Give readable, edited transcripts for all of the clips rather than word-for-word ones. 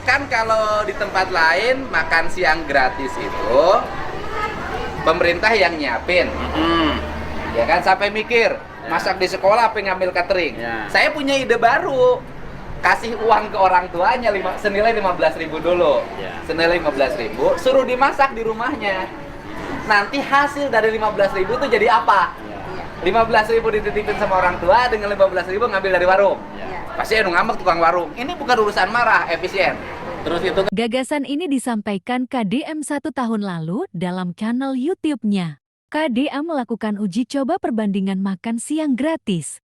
kan kalau di tempat lain makan siang gratis itu pemerintah yang nyiapin. Ya kan, sampai mikir masak di sekolah apa ngambil catering. Saya punya ide baru. Kasih uang ke orang tuanya senilai 15.000 dulu. Senilai 15.000, suruh dimasak di rumahnya. Nanti hasil dari 15.000 itu jadi apa? 15.000 dititipin sama orang tua, dengan 15.000 ngambil dari warung. Pasti ngambek tukang warung. Ini bukan urusan marah, efisien. Terus itu Gagasan ini disampaikan KDM 1 tahun lalu dalam channel YouTube-nya. KDM melakukan uji coba perbandingan makan siang gratis.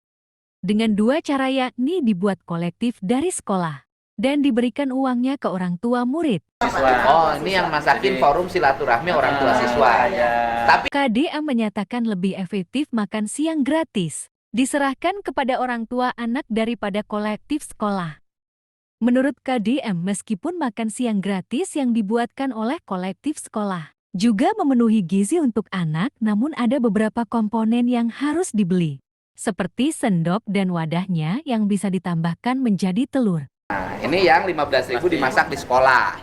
Dengan 2 cara, yakni dibuat kolektif dari sekolah dan diberikan uangnya ke orang tua murid. Oh, ini yang masakin forum silaturahmi orang tua siswa. Tapi KDM menyatakan lebih efektif makan siang gratis diserahkan kepada orang tua anak daripada kolektif sekolah. Menurut KDM, meskipun makan siang gratis yang dibuatkan oleh kolektif sekolah juga memenuhi gizi untuk anak, namun ada beberapa komponen yang harus dibeli, seperti sendok dan wadahnya yang bisa ditambahkan menjadi telur. ini yang 15.000 dimasak di sekolah.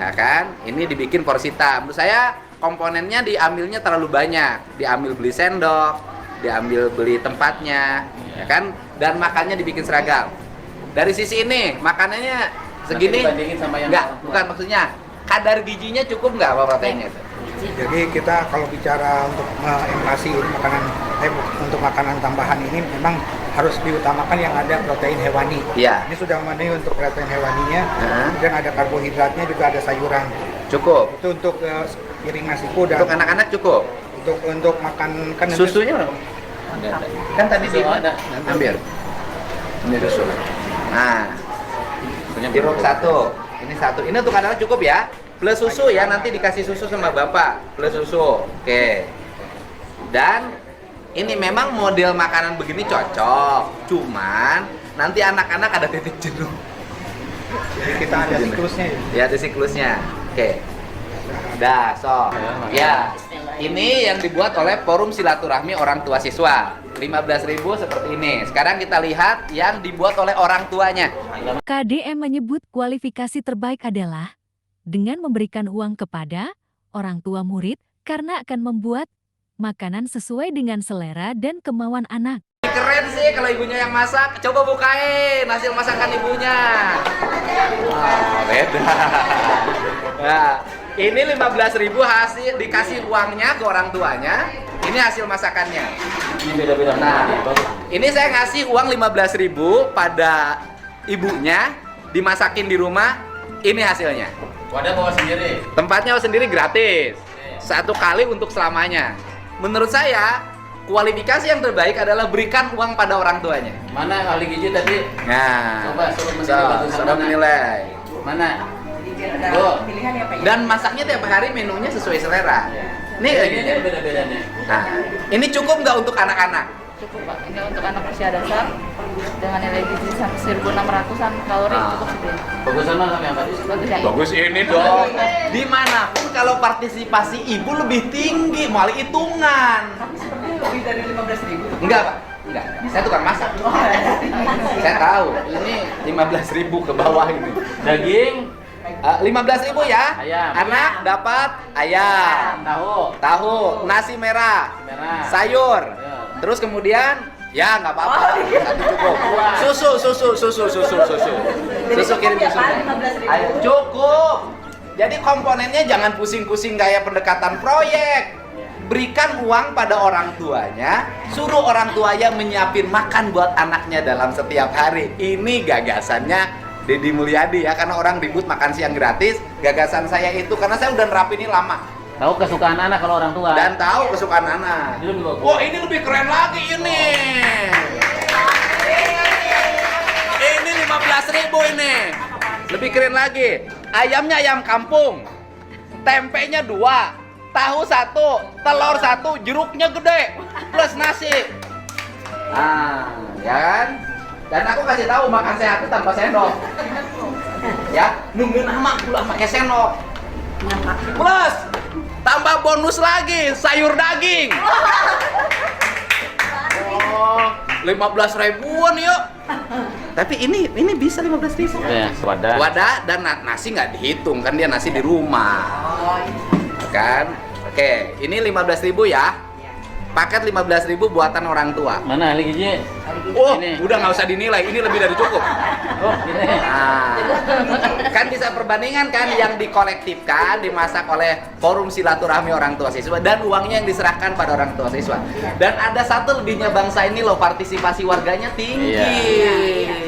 Ya kan? Ini dibikin porsita. Menurut saya komponennya diambilnya terlalu banyak. Diambil beli sendok, diambil beli tempatnya, ya kan? Dan makannya dibikin seragam. Dari sisi ini, makanannya segini enggak, bukan maksudnya. Kadar gizinya cukup nggak apa proteinnya itu? Jadi kita kalau bicara untuk inflasi untuk makanan tambahan ini memang harus diutamakan yang ada protein hewani. Iya. Ini sudah memenuhi untuk protein hewaninya, dan ada karbohidratnya juga ada sayuran. Cukup. Itu untuk piring nasi kuda. Untuk anak-anak cukup. Untuk makan kan Susunya kan tadi di mana? Ambil. Ini susu. Nah, sirup 1. Ini 1. Ini untuk anak-anak cukup ya. Plus susu ya, nanti dikasih susu sama bapak. Plus susu. Oke. Dan ini memang model makanan begini cocok. Cuman nanti anak-anak ada titik jenuh. Jadi kita ada siklusnya. Ya, ada siklusnya. Oke. Dah, so. Ya. Ini yang dibuat oleh Forum Silaturahmi Orang Tua Siswa. 15.000 seperti ini. Sekarang kita lihat yang dibuat oleh orang tuanya. KDM menyebut kualifikasi terbaik adalah dengan memberikan uang kepada orang tua murid karena akan membuat makanan sesuai dengan selera dan kemauan anak. Keren sih kalau ibunya yang masak. Coba bukain hasil masakan ibunya. Beda. Nah, ini 15.000 hasil dikasih uangnya ke orang tuanya. Ini hasil masakannya. Ini beda-beda. Nah, ini saya ngasih uang 15.000 pada ibunya, dimasakin di rumah. Ini hasilnya. Wadah bawa sendiri. Tempatnya sendiri gratis. 1 kali untuk selamanya. Menurut saya, kualifikasi yang terbaik adalah berikan uang pada orang tuanya. Mana ahli gizi tadi? Nah, Coba suruh menilai. Mana? Pilihan ya Pak. Dan masaknya tiap hari menunya sesuai selera. Nih, Ini beda-beda nih. nah, ini cukup nggak untuk anak-anak? Cukup Pak. Ini untuk anak usia dasar dengan nilai gizi 1.600-an kalori cukup segini. Bagusan mana yang tadi? Bagus ya? Bagus ini dong. Dimanapun kalau partisipasi ibu lebih tinggi, malah hitungan. Tapi seperti lebih dari 15.000. Enggak, Pak. Enggak. Saya tukang masak. Saya tahu. Ini 15.000 ke bawah ini. Daging, 15.000 ya. Ayam. Anak dapat ayam, tahu, nasi merah, sayur. Terus kemudian ya nggak apa-apa. 1 cukup. Susu kirim susu. Ayo cukup. Jadi komponennya jangan pusing-pusing kayak pendekatan proyek. Berikan uang pada orang tuanya, suruh orang tuanya menyiapin makan buat anaknya dalam setiap hari. Ini gagasannya Deddy Mulyadi ya, karena orang ribut makan siang gratis. Gagasan saya itu karena saya udah nerapin ini lama tahu kesukaan anak kalau orang tua. dan tahu kesukaan anak. Ini lebih bagus. Wah, ini lebih keren lagi ini. Ini 15.000 ini. Lebih keren lagi. Ayamnya ayam kampung. Tempenya 2, tahu 1, telur 1, jeruknya gede, plus nasi. Nah, ya kan? Dan aku kasih tahu makan sehat itu tanpa sendok. Ya, nungguin lama pula pakai sendok. Plus tambah bonus lagi sayur daging. Oh, 15 ribuan yuk. Tapi ini bisa 15.000. Ya, wadah. Wadah dan nasi nggak dihitung kan, dia nasi di rumah. Kan? Oke, ini 15.000 ya. Paket 15.000 buatan orang tua. Mana ahli gizi? Oh, Ini. udah nggak usah dinilai, ini lebih dari cukup. Oh, ini. Nah, kan bisa perbandingan kan yang dikolektifkan, dimasak oleh Forum Silaturahmi Orang Tua Siswa dan uangnya yang diserahkan pada orang tua siswa. Dan ada satu lebihnya bangsa ini loh, partisipasi warganya tinggi. Iya.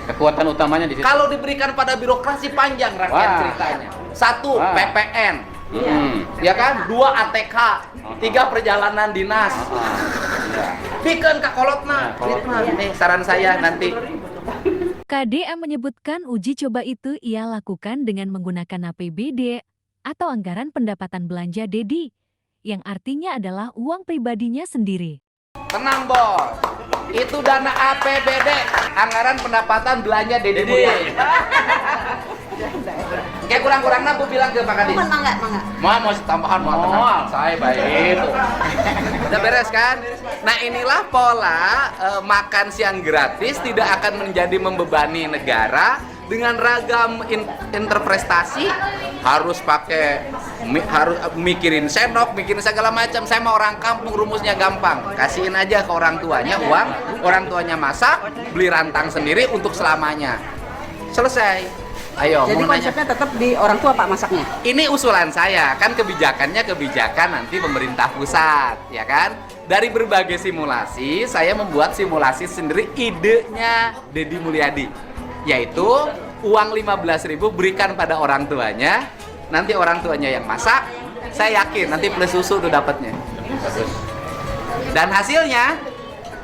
Kekuatan utamanya di situ. Kalau diberikan pada birokrasi panjang rangkaian Wah. ceritanya. 1 Wah. PPN, Hmm. ya kan? 2 ATK, 3 perjalanan dinas. Ya. Bikin kakolotna. Ya, kolotna. Nih saran saya nanti. KDM menyebutkan uji coba itu ia lakukan dengan menggunakan APBD atau anggaran pendapatan belanja Dedi, yang artinya adalah uang pribadinya sendiri. Tenang bos, itu dana APBD, anggaran pendapatan belanja Dedi Mulyadi. Kayak kurang-kurangnya aku bilang ke Pak Kadis. Mangga. Mau tambahan mau tenang. Saya baik itu. Udah beres kan? Nah inilah pola makan siang gratis tidak akan menjadi membebani negara dengan ragam interpretasi. Harus pakai harus mikirin senok, mikirin segala macam. Saya mau orang kampung, rumusnya gampang. Kasihin aja ke orang tuanya uang, orang tuanya masak, beli rantang sendiri untuk selamanya. Selesai. Ayo, Jadi mau nanya. konsepnya tetap di orang tua Pak masaknya? Ini usulan saya, kan kebijakannya kebijakan nanti pemerintah pusat, ya kan? Dari berbagai simulasi, saya membuat simulasi sendiri idenya Dedi Mulyadi, yaitu uang 15.000 berikan pada orang tuanya, nanti orang tuanya yang masak, saya yakin nanti plus susu tuh dapatnya. Dan hasilnya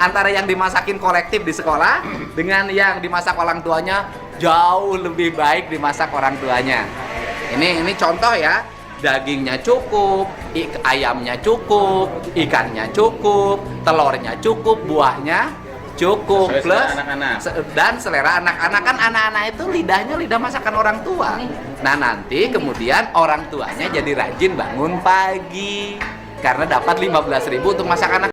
antara yang dimasakin kolektif di sekolah dengan yang dimasak orang tuanya jauh lebih baik dimasak orang tuanya. Ini contoh ya, dagingnya cukup, ayamnya cukup, ikannya cukup, telurnya cukup, buahnya cukup, Sesuai plus selera anak-anak. dan selera anak-anak. Kan anak-anak itu lidahnya lidah masakan orang tua. Nah nanti kemudian orang tuanya jadi rajin bangun pagi karena dapat 15.000 untuk masak anak.